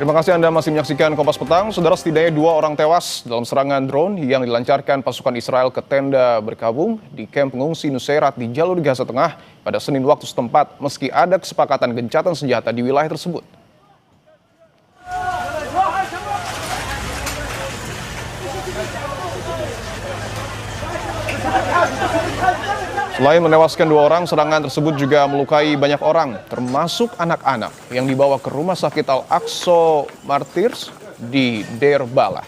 Terima kasih Anda masih menyaksikan Kompas Petang. Saudara, setidaknya 2 orang tewas dalam serangan drone yang dilancarkan pasukan Israel ke tenda berkabung di kamp pengungsi Nusairat di jalur Gaza Tengah pada Senin waktu setempat, meski ada kesepakatan gencatan senjata di wilayah tersebut. Selain menewaskan 2 orang, serangan tersebut juga melukai banyak orang, termasuk anak-anak yang dibawa ke Rumah Sakit Al-Aqsa Martyrs di Deir Balah.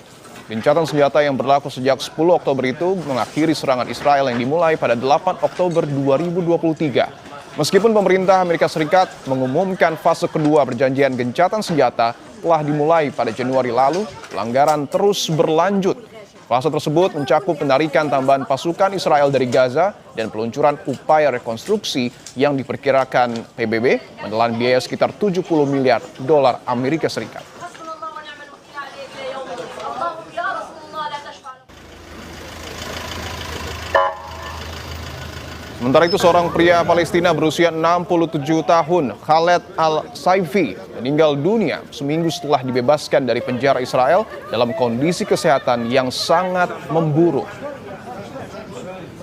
Gencatan senjata yang berlaku sejak 10 Oktober itu mengakhiri serangan Israel yang dimulai pada 8 Oktober 2023. Meskipun pemerintah Amerika Serikat mengumumkan fase kedua perjanjian gencatan senjata telah dimulai pada Januari lalu, pelanggaran terus berlanjut. Fase tersebut mencakup penarikan tambahan pasukan Israel dari Gaza dan peluncuran upaya rekonstruksi yang diperkirakan PBB menelan biaya sekitar 70 miliar dolar Amerika Serikat. Sementara itu, seorang pria Palestina berusia 67 tahun, Khaled Al-Saifi, meninggal dunia seminggu setelah dibebaskan dari penjara Israel dalam kondisi kesehatan yang sangat memburuk.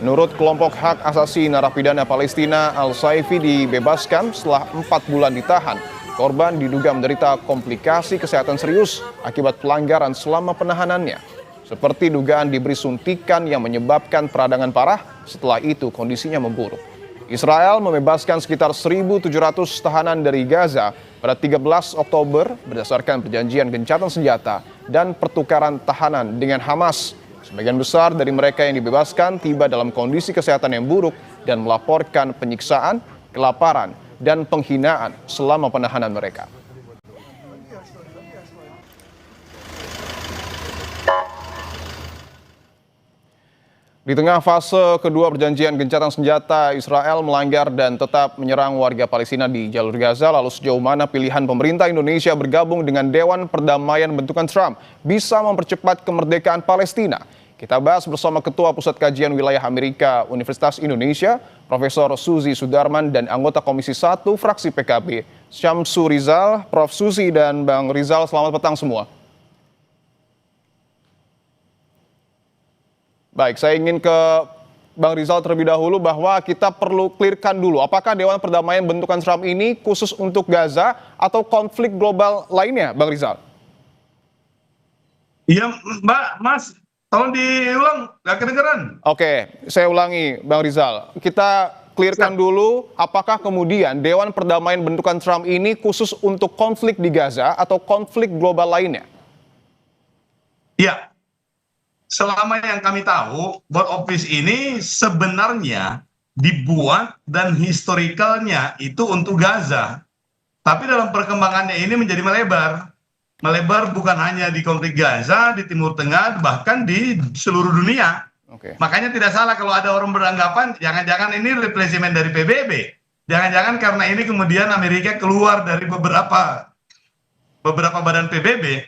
Menurut kelompok hak asasi narapidana Palestina, Al-Saifi dibebaskan setelah 4 bulan ditahan. Korban diduga menderita komplikasi kesehatan serius akibat pelanggaran selama penahanannya, seperti dugaan diberi suntikan yang menyebabkan peradangan parah. Setelah itu kondisinya memburuk. Israel membebaskan sekitar 1.700 tahanan dari Gaza pada 13 Oktober berdasarkan perjanjian gencatan senjata dan pertukaran tahanan dengan Hamas. Sebagian besar dari mereka yang dibebaskan tiba dalam kondisi kesehatan yang buruk dan melaporkan penyiksaan, kelaparan, dan penghinaan selama penahanan mereka. Di tengah fase kedua perjanjian gencatan senjata, Israel melanggar dan tetap menyerang warga Palestina di jalur Gaza. Lalu sejauh mana pilihan pemerintah Indonesia bergabung dengan Dewan Perdamaian bentukan Trump bisa mempercepat kemerdekaan Palestina? Kita bahas bersama Ketua Pusat Kajian Wilayah Amerika Universitas Indonesia, Profesor Suzy Sudarman, dan anggota Komisi 1 fraksi PKB, Syamsu Rizal. Prof. Suzy dan Bang Rizal, selamat petang semua. Baik, saya ingin ke Bang Rizal terlebih dahulu bahwa kita perlu clearkan dulu. Apakah Dewan Perdamaian bentukan Trump ini khusus untuk Gaza atau konflik global lainnya, Bang Rizal? Iya, Mas, tolong diulang, nggak kedengeran. Oke, saya ulangi, Bang Rizal. Kita clearkan dulu, apakah kemudian Dewan Perdamaian bentukan Trump ini khusus untuk konflik di Gaza atau konflik global lainnya? Iya. Selama yang kami tahu, board of peace ini sebenarnya dibuat dan historikalnya itu untuk Gaza. Tapi dalam perkembangannya ini menjadi melebar. Melebar bukan hanya di konflik Gaza, di Timur Tengah, bahkan di seluruh dunia. Makanya tidak salah kalau ada orang beranggapan, jangan-jangan ini replacement dari PBB. Jangan-jangan karena ini kemudian Amerika keluar dari beberapa badan PBB.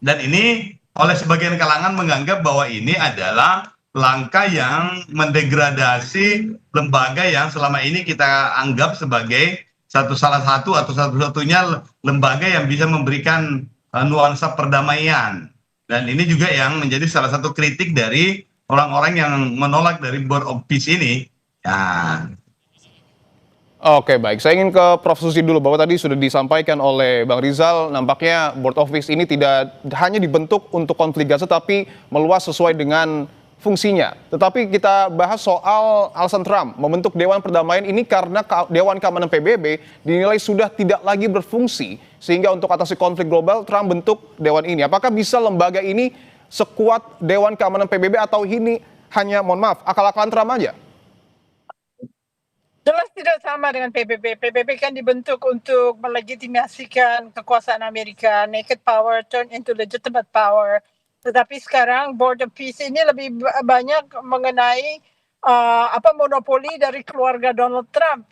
Dan ini oleh sebagian kalangan menganggap bahwa ini adalah langkah yang mendegradasi lembaga yang selama ini kita anggap sebagai salah satu atau satu-satunya lembaga yang bisa memberikan nuansa perdamaian. Dan ini juga yang menjadi salah satu kritik dari orang-orang yang menolak dari Board of Peace ini. Ya. Oke, baik. Saya ingin ke Prof. Suzy dulu, bahwa tadi sudah disampaikan oleh Bang Rizal, nampaknya Board of Peace ini tidak hanya dibentuk untuk konflik Gaza, tapi meluas sesuai dengan fungsinya. Tetapi kita bahas soal alasan Trump membentuk Dewan Perdamaian ini karena Dewan Keamanan PBB dinilai sudah tidak lagi berfungsi, sehingga untuk atasi konflik global, Trump bentuk Dewan ini. Apakah bisa lembaga ini sekuat Dewan Keamanan PBB atau ini hanya, mohon maaf, akal-akalan Trump aja? Jelas tidak sama dengan PBB. PBB kan dibentuk untuk melegitimasikan kekuasaan Amerika, naked power turn into legitimate power. Tetapi sekarang Board of Peace ini lebih banyak mengenai monopoli dari keluarga Donald Trump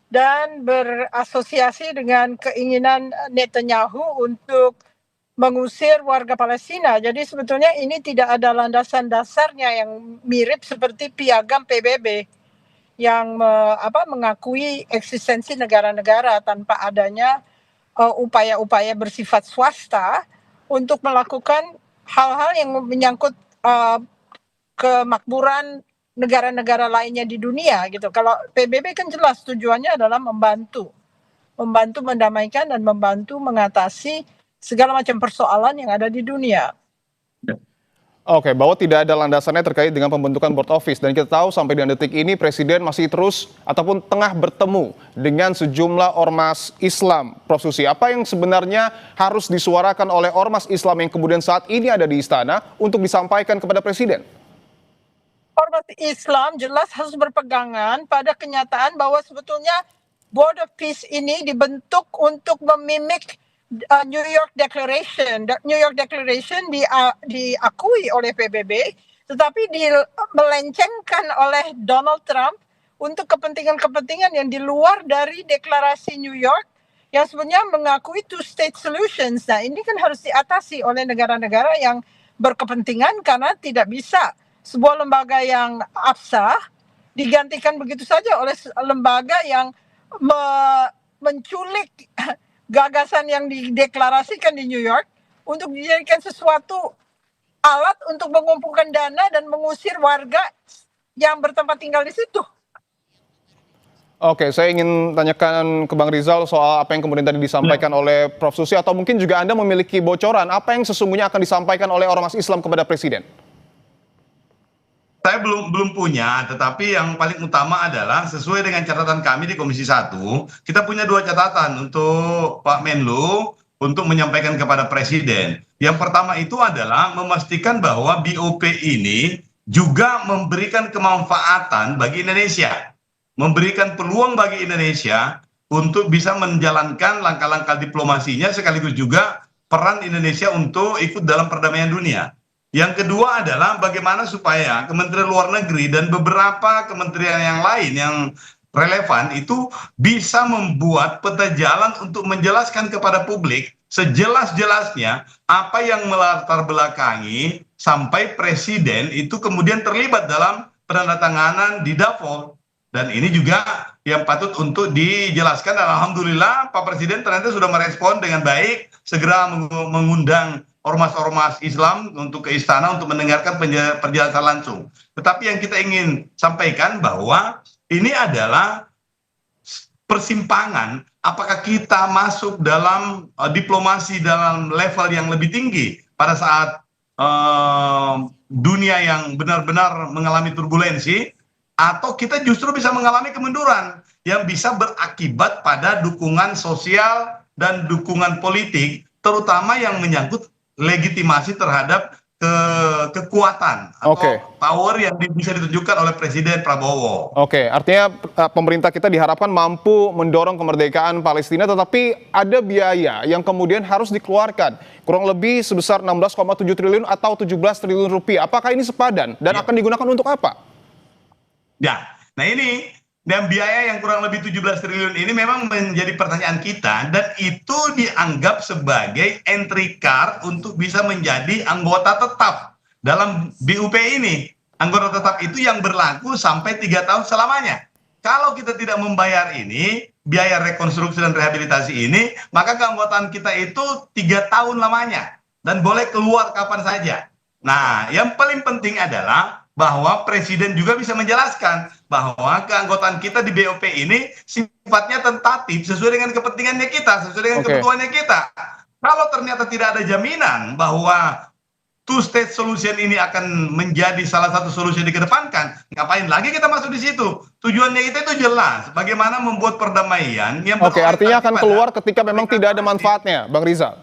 dan berasosiasi dengan keinginan Netanyahu untuk mengusir warga Palestina. Jadi sebetulnya ini tidak ada landasan dasarnya yang mirip seperti piagam PBB yang mengakui eksistensi negara-negara tanpa adanya upaya-upaya bersifat swasta untuk melakukan hal-hal yang menyangkut kemakmuran negara-negara lainnya di dunia gitu. Kalau PBB kan jelas tujuannya adalah membantu mendamaikan dan membantu mengatasi segala macam persoalan yang ada di dunia. Oke, bahwa tidak ada landasannya terkait dengan pembentukan board office, dan kita tahu sampai dengan detik ini Presiden masih terus ataupun tengah bertemu dengan sejumlah ormas Islam. Prof. Susi, apa yang sebenarnya harus disuarakan oleh ormas Islam yang kemudian saat ini ada di istana untuk disampaikan kepada Presiden? Ormas Islam jelas harus berpegangan pada kenyataan bahwa sebetulnya Board of Peace ini dibentuk untuk memimik New York Declaration. New York Declaration diakui oleh PBB, tetapi melencengkan oleh Donald Trump untuk kepentingan-kepentingan yang di luar dari deklarasi New York yang sebenarnya mengakui two-state solutions. Nah, ini kan harus diatasi oleh negara-negara yang berkepentingan karena tidak bisa sebuah lembaga yang absah digantikan begitu saja oleh lembaga yang menculik gagasan yang dideklarasikan di New York untuk dijadikan sesuatu alat untuk mengumpulkan dana dan mengusir warga yang bertempat tinggal di situ. Oke, saya ingin tanyakan ke Bang Rizal soal apa yang kemudian tadi disampaikan oleh Prof. Susi, atau mungkin juga Anda memiliki bocoran apa yang sesungguhnya akan disampaikan oleh ormas Islam kepada Presiden? Saya belum punya, tetapi yang paling utama adalah sesuai dengan catatan kami di Komisi 1, kita punya 2 catatan untuk Pak Menlu untuk menyampaikan kepada Presiden. Yang pertama itu adalah memastikan bahwa BOP ini juga memberikan kemanfaatan bagi Indonesia, memberikan peluang bagi Indonesia untuk bisa menjalankan langkah-langkah diplomasinya, sekaligus juga peran Indonesia untuk ikut dalam perdamaian dunia. Yang kedua adalah bagaimana supaya Kementerian Luar Negeri dan beberapa kementerian yang lain yang relevan itu bisa membuat peta jalan untuk menjelaskan kepada publik sejelas-jelasnya apa yang melatar belakangi sampai Presiden itu kemudian terlibat dalam penandatanganan di Davos. Dan ini juga yang patut untuk dijelaskan, dan alhamdulillah Pak Presiden ternyata sudah merespon dengan baik, segera mengundang ormas-ormas Islam untuk ke istana untuk mendengarkan penjelasan langsung. Tetapi yang kita ingin sampaikan bahwa ini adalah persimpangan, apakah kita masuk dalam diplomasi dalam level yang lebih tinggi pada saat dunia yang benar-benar mengalami turbulensi, atau kita justru bisa mengalami kemunduran yang bisa berakibat pada dukungan sosial dan dukungan politik, terutama yang menyangkut legitimasi terhadap kekuatan atau power yang bisa ditunjukkan oleh Presiden Prabowo. Oke, artinya pemerintah kita diharapkan mampu mendorong kemerdekaan Palestina, tetapi ada biaya yang kemudian harus dikeluarkan, kurang lebih sebesar 16,7 triliun atau 17 triliun rupiah. Apakah ini sepadan dan akan digunakan untuk apa? Ya, nah ini, dan biaya yang kurang lebih 17 triliun ini memang menjadi pertanyaan kita, dan itu dianggap sebagai entry card untuk bisa menjadi anggota tetap dalam BUP ini. Anggota tetap itu yang berlaku sampai 3 tahun selamanya. Kalau kita tidak membayar ini, biaya rekonstruksi dan rehabilitasi ini, maka keanggotaan kita itu 3 tahun lamanya dan boleh keluar kapan saja. Nah, yang paling penting adalah bahwa Presiden juga bisa menjelaskan bahwa keanggotaan kita di BOP ini sifatnya tentatif sesuai dengan kepentingannya kita, sesuai dengan kebutuhannya kita. Kalau ternyata tidak ada jaminan bahwa two-state solution ini akan menjadi salah satu solusi yang dikedepankan, ngapain lagi kita masuk di situ? Tujuannya itu jelas, bagaimana membuat perdamaian yang artinya akan keluar ketika memang tidak ada manfaatnya, Bang Rizal.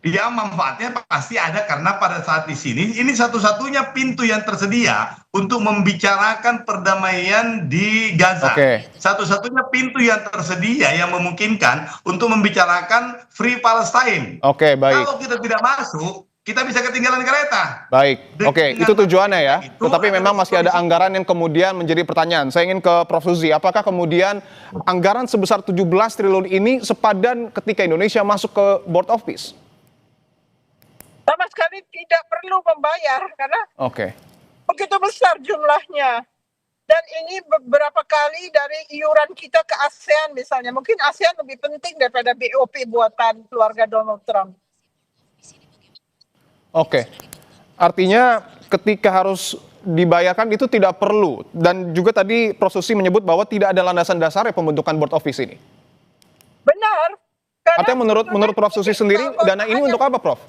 Ya, manfaatnya pasti ada, karena pada saat di sini ini satu-satunya pintu yang tersedia untuk membicarakan perdamaian di Gaza. Satu-satunya pintu yang tersedia yang memungkinkan untuk membicarakan Free Palestine. Baik. Kalau kita tidak masuk, kita bisa ketinggalan kereta. Baik, itu tujuannya ya. Tetapi memang masih ada anggaran yang kemudian menjadi pertanyaan. Saya ingin ke Prof. Susi, apakah kemudian anggaran sebesar 17 triliun ini sepadan ketika Indonesia masuk ke Board of Peace? Sama sekali tidak perlu membayar karena begitu besar jumlahnya. Dan ini beberapa kali dari iuran kita ke ASEAN misalnya. Mungkin ASEAN lebih penting daripada BOP buatan keluarga Donald Trump. Oke, artinya ketika harus dibayarkan itu tidak perlu. Dan juga tadi Prof. Susi menyebut bahwa tidak ada landasan dasar pembentukan board of peace ini. Benar. Artinya menurut Prof. Susi sendiri, dana ini untuk apa, Prof?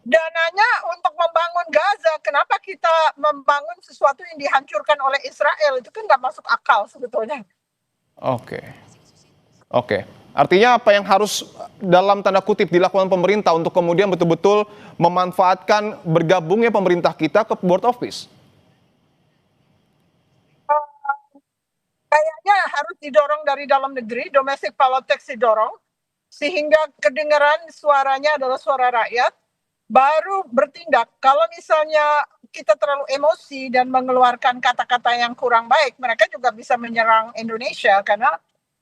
Dananya untuk membangun Gaza. Kenapa kita membangun sesuatu yang dihancurkan oleh Israel? Itu kan nggak masuk akal sebetulnya. Oke. Artinya apa yang harus dalam tanda kutip dilakukan pemerintah untuk kemudian betul-betul memanfaatkan bergabungnya pemerintah kita ke board of peace? Kayaknya harus didorong dari dalam negeri, domestic politics didorong, sehingga kedengaran suaranya adalah suara rakyat, baru bertindak. Kalau misalnya kita terlalu emosi dan mengeluarkan kata-kata yang kurang baik, mereka juga bisa menyerang Indonesia karena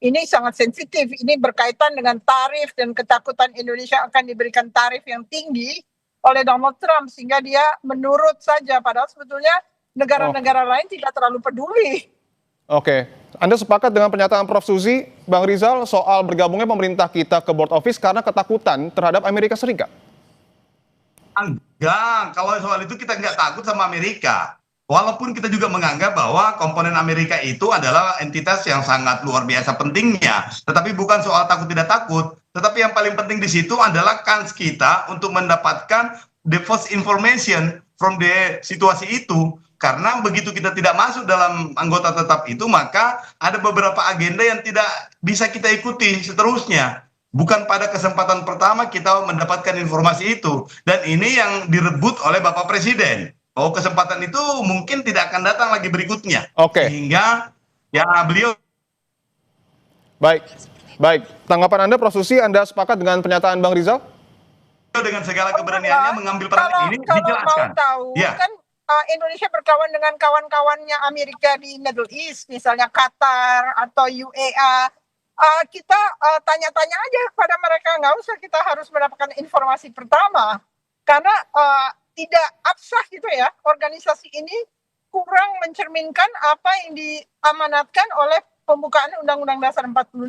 ini sangat sensitif. Ini berkaitan dengan tarif dan ketakutan Indonesia akan diberikan tarif yang tinggi oleh Donald Trump sehingga dia menurut saja, padahal sebetulnya negara-negara lain tidak terlalu peduli. Oke, Anda sepakat dengan pernyataan Prof. Susi, Bang Rizal, soal bergabungnya pemerintah kita ke board of peace karena ketakutan terhadap Amerika Serikat? Enggak, kalau soal itu kita nggak takut sama Amerika. Walaupun kita juga menganggap bahwa komponen Amerika itu adalah entitas yang sangat luar biasa pentingnya. Tetapi bukan soal takut tidak takut. Tetapi yang paling penting di situ adalah kans kita untuk mendapatkan the first information from the situasi itu. Karena begitu kita tidak masuk dalam anggota tetap itu, maka ada beberapa agenda yang tidak bisa kita ikuti seterusnya. Bukan pada kesempatan pertama kita mendapatkan informasi itu. Dan ini yang direbut oleh Bapak Presiden. Oh, kesempatan itu mungkin tidak akan datang lagi berikutnya. Oke. Sehingga ya beliau. Baik. Tanggapan Anda, Prof. Susi, Anda sepakat dengan pernyataan Bang Rizal? Dengan segala keberaniannya mengambil peran ini dijelaskan. Kalau mau tahu, ya. kan Indonesia berkawan dengan kawan-kawannya Amerika di Middle East, misalnya Qatar atau UEA. Kita tanya-tanya aja kepada mereka, nggak usah kita harus mendapatkan informasi pertama karena tidak absah gitu ya, organisasi ini kurang mencerminkan apa yang diamanatkan oleh pembukaan Undang-Undang Dasar 45.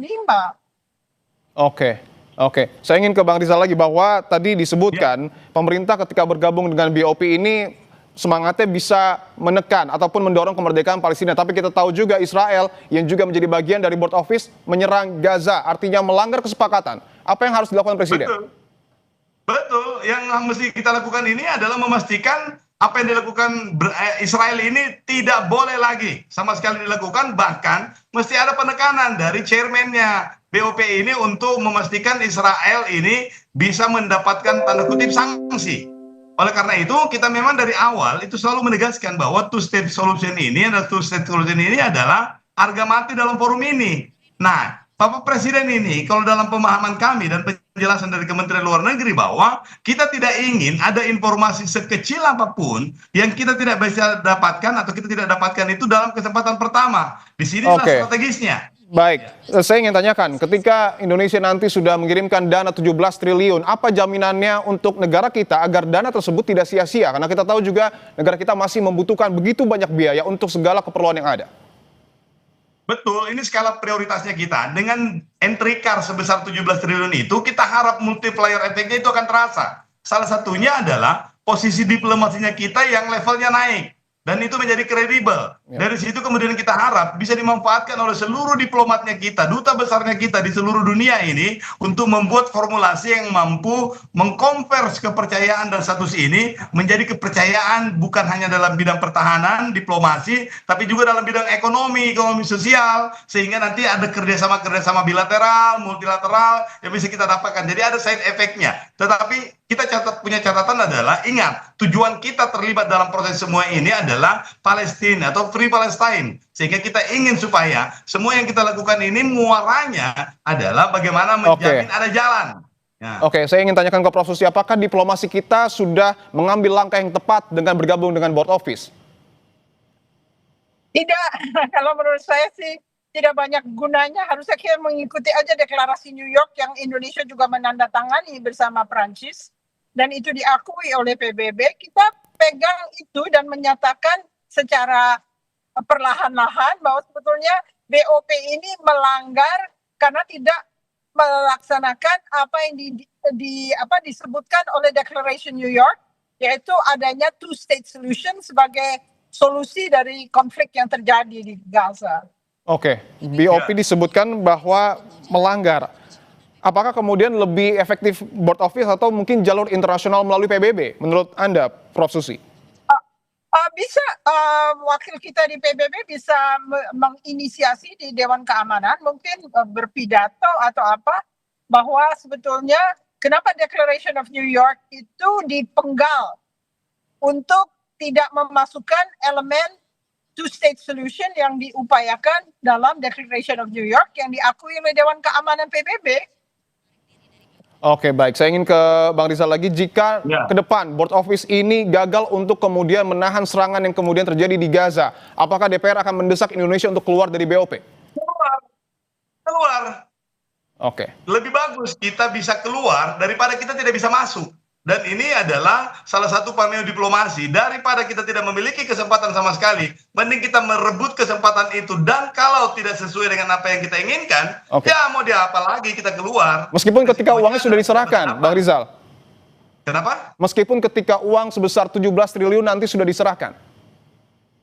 Oke. Saya ingin ke Bang Rizal lagi bahwa tadi disebutkan pemerintah ketika bergabung dengan BOP ini semangatnya bisa menekan ataupun mendorong kemerdekaan Palestina. Tapi kita tahu juga Israel yang juga menjadi bagian dari board of peace menyerang Gaza, artinya melanggar kesepakatan. Apa yang harus dilakukan Presiden? Betul. Yang mesti kita lakukan ini adalah memastikan apa yang dilakukan Israel ini tidak boleh lagi sama sekali dilakukan. Bahkan mesti ada penekanan dari chairman-nya BOP ini untuk memastikan Israel ini bisa mendapatkan tanda kutip sanksi. Oleh karena itu kita memang dari awal itu selalu menegaskan bahwa two-state solution ini adalah harga mati dalam forum ini. Nah, Bapak Presiden ini kalau dalam pemahaman kami dan penjelasan dari Kementerian Luar Negeri bahwa kita tidak ingin ada informasi sekecil apapun yang kita tidak bisa dapatkan atau kita tidak dapatkan itu dalam kesempatan pertama. Di sini strategisnya. Baik, saya ingin tanyakan, ketika Indonesia nanti sudah mengirimkan dana 17 triliun, apa jaminannya untuk negara kita agar dana tersebut tidak sia-sia? Karena kita tahu juga negara kita masih membutuhkan begitu banyak biaya untuk segala keperluan yang ada. Betul, ini skala prioritasnya kita. Dengan entry car sebesar 17 triliun itu, kita harap multiplier efeknya itu akan terasa. Salah satunya adalah posisi diplomasinya kita yang levelnya naik. Dan itu menjadi kredibel. Dari situ kemudian kita harap bisa dimanfaatkan oleh seluruh diplomatnya kita, duta besarnya kita di seluruh dunia ini untuk membuat formulasi yang mampu mengkonvers kepercayaan dan status ini menjadi kepercayaan bukan hanya dalam bidang pertahanan, diplomasi, tapi juga dalam bidang ekonomi sosial, sehingga nanti ada kerjasama bilateral, multilateral yang bisa kita dapatkan. Jadi ada side effect-nya. Tetapi kita punya catatan adalah, ingat, tujuan kita terlibat dalam proses semua ini adalah Palestina atau Free Palestine. Sehingga kita ingin supaya semua yang kita lakukan ini muaranya adalah bagaimana menjamin ada jalan. Oke, saya ingin tanyakan ke Prof. Susi, apakah diplomasi kita sudah mengambil langkah yang tepat dengan bergabung dengan board of peace? Tidak, kalau menurut saya sih tidak banyak gunanya. Harusnya kita mengikuti aja deklarasi New York yang Indonesia juga menandatangani bersama Prancis. Dan itu diakui oleh PBB, kita pegang itu dan menyatakan secara perlahan-lahan bahwa sebetulnya BOP ini melanggar karena tidak melaksanakan apa yang disebutkan oleh Declaration New York, yaitu adanya two-state solution sebagai solusi dari konflik yang terjadi di Gaza. Oke, BOP disebutkan bahwa melanggar. Apakah kemudian lebih efektif board office atau mungkin jalur internasional melalui PBB menurut Anda, Prof. Susi? Bisa wakil kita di PBB bisa menginisiasi di Dewan Keamanan, mungkin berpidato atau apa, bahwa sebetulnya kenapa Declaration of New York itu dipenggal untuk tidak memasukkan elemen two-state solution yang diupayakan dalam Declaration of New York yang diakui oleh Dewan Keamanan PBB. Oke, baik. Saya ingin ke Bang Rizal lagi. Jika ke depan board office ini gagal untuk kemudian menahan serangan yang kemudian terjadi di Gaza, apakah DPR akan mendesak Indonesia untuk keluar dari BOP? Keluar. Oke. Lebih bagus kita bisa keluar daripada kita tidak bisa masuk. Dan ini adalah salah satu pameo diplomasi. Daripada kita tidak memiliki kesempatan sama sekali, mending kita merebut kesempatan itu. Dan kalau tidak sesuai dengan apa yang kita inginkan, ya mau dia apa lagi, kita keluar. Meskipun ketika uangnya sudah diserahkan, Bang Rizal. Kenapa? Meskipun ketika uang sebesar 17 triliun nanti sudah diserahkan.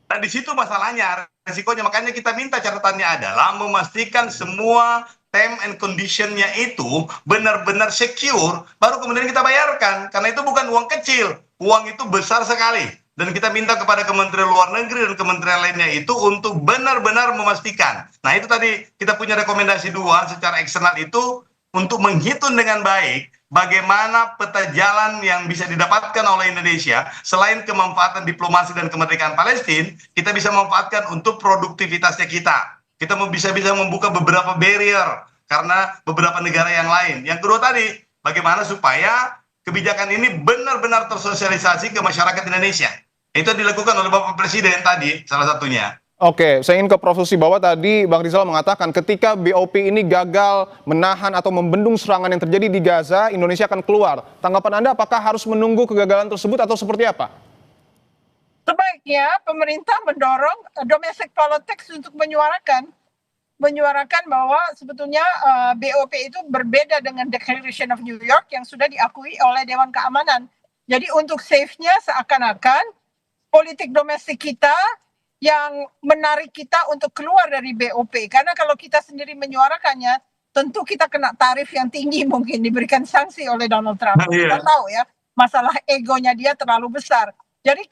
Nah, di situ masalahnya, resikonya. Makanya kita minta catatannya adalah memastikan semua term and condition-nya itu benar-benar secure, baru kemudian kita bayarkan. Karena itu bukan uang kecil, uang itu besar sekali. Dan kita minta kepada Kementerian Luar Negeri dan kementerian lainnya itu untuk benar-benar memastikan. Nah, itu tadi kita punya rekomendasi 2 secara eksternal itu untuk menghitung dengan baik bagaimana peta jalan yang bisa didapatkan oleh Indonesia selain kemanfaatan diplomasi dan kemerdekaan Palestina, kita bisa memanfaatkan untuk produktivitasnya kita. Kita bisa membuka beberapa barrier karena beberapa negara yang lain. Yang kedua tadi, bagaimana supaya kebijakan ini benar-benar tersosialisasi ke masyarakat Indonesia. Itu dilakukan oleh Bapak Presiden tadi, salah satunya. Oke, saya ingin ke Prof. Susi bahwa tadi Bang Rizal mengatakan ketika BOP ini gagal menahan atau membendung serangan yang terjadi di Gaza, Indonesia akan keluar. Tanggapan Anda apakah harus menunggu kegagalan tersebut atau seperti apa? Sebaiknya pemerintah mendorong domestic politics untuk menyuarakan bahwa sebetulnya BOP itu berbeda dengan Declaration of New York yang sudah diakui oleh Dewan Keamanan. Jadi untuk safe-nya seakan-akan politik domestik kita yang menarik kita untuk keluar dari BOP. Karena kalau kita sendiri menyuarakannya, tentu kita kena tarif yang tinggi, mungkin diberikan sanksi oleh Donald Trump. Kita tahu ya, masalah egonya dia terlalu besar. Jadi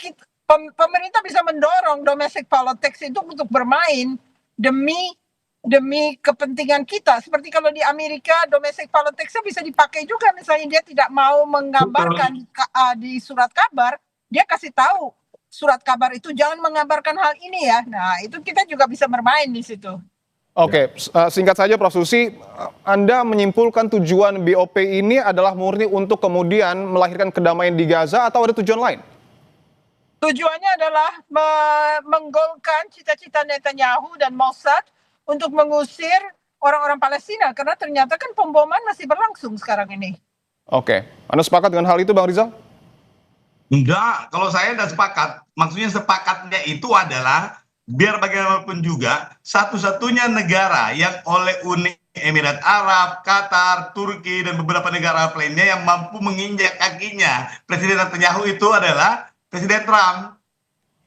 pemerintah bisa mendorong domestic politics itu untuk bermain demi kepentingan kita. Seperti kalau di Amerika domestic politics bisa dipakai juga, misalnya dia tidak mau menggambarkan di surat kabar, dia kasih tahu surat kabar itu jangan menggambarkan hal ini ya. Nah, itu kita juga bisa bermain di situ. Oke, singkat saja Prof. Susi, Anda menyimpulkan tujuan BOP ini adalah murni untuk kemudian melahirkan kedamaian di Gaza atau ada tujuan lain? Tujuannya adalah menggolkan cita-cita Netanyahu dan Mossad untuk mengusir orang-orang Palestina, karena ternyata kan pemboman masih berlangsung sekarang ini. Oke, Anda sepakat dengan hal itu, Bang Rizal? Enggak, kalau saya tidak sepakat. Maksudnya sepakatnya itu adalah biar bagaimanapun juga satu-satunya negara yang oleh Uni Emirat Arab, Qatar, Turki, dan beberapa negara lainnya yang mampu menginjak kakinya Presiden Netanyahu itu adalah Presiden Trump.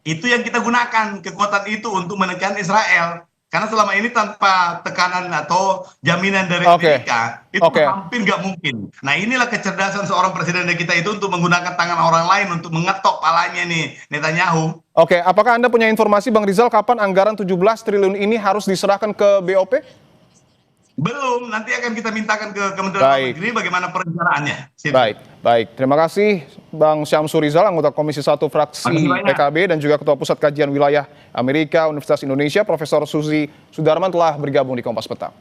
Itu yang kita gunakan, kekuatan itu untuk menekan Israel. Karena selama ini tanpa tekanan atau jaminan dari Amerika, itu hampir nggak mungkin. Nah, inilah kecerdasan seorang presiden kita itu untuk menggunakan tangan orang lain untuk mengetok palanya nih Netanyahu. Oke, apakah Anda punya informasi, Bang Rizal, kapan anggaran 17 triliun ini harus diserahkan ke BOP? Belum, nanti akan kita mintakan ke Kementerian Luar Negeri bagaimana perencanaannya. Baik. Terima kasih Bang Syamsur Rizal, anggota Komisi 1 fraksi PKB dan juga Ketua Pusat Kajian Wilayah Amerika Universitas Indonesia, Profesor Susi Sudarman telah bergabung di Kompas Petang.